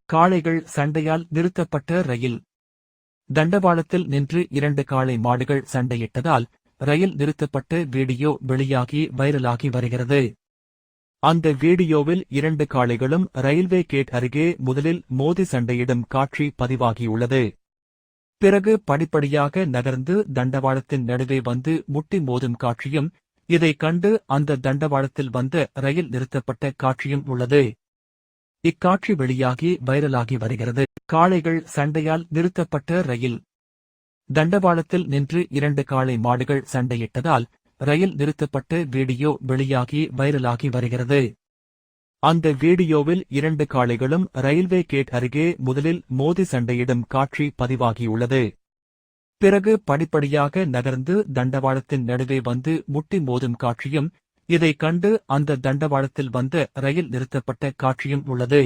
காளைகள் சண்டையால் நிறுத்தப்பட்ட ரயில். தண்டவாளத்தில் நின்று 2 காளை மாடுகள் சண்டையிட்டதால் ரயில் நிறுத்தப்பட்ட வீடியோ வெளியாகி வைரலாகி வருகிறது. அந்த வீடியோவில் 2 காளைகளும் ரயில்வே கேட் அருகே முதலில் மோதி சண்டையிடும் காட்சி பதிவாகியுள்ளது. பிறகு படிப்படியாக நகர்ந்து தண்டவாளத்தின் நடுவே வந்து முட்டி மோதும் காட்சியும், இதைக் கண்டு அந்த தண்டவாளத்தில் வந்த ரயில் நிறுத்தப்பட்ட காட்சியும் உள்ளது. இக்காட்சி வெளியாகி வைரலாகி வருகிறது. காளைகள் சண்டையால் நிறுத்தப்பட்ட ரயில். தண்டவாளத்தில் நின்று 2 காளை மாடுகள் சண்டையிட்டதால் ரயில் நிறுத்தப்பட்ட வீடியோ வெளியாகி வைரலாகி வருகிறது. அந்த வீடியோவில் 2 காளைகளும் ரயில்வே கேட் அருகே முதலில் மோதி சண்டையிடும் காட்சி பதிவாகியுள்ளது. பிறகு படிப்படியாக நகர்ந்து தண்டவாளத்தின் நடுவே வந்து முட்டி மோதும் காட்சியும், இதைக் கண்டு அந்த தண்டவாளத்தில் வந்த ரயில் நிறுத்தப்பட்ட காட்சியும் உள்ளது.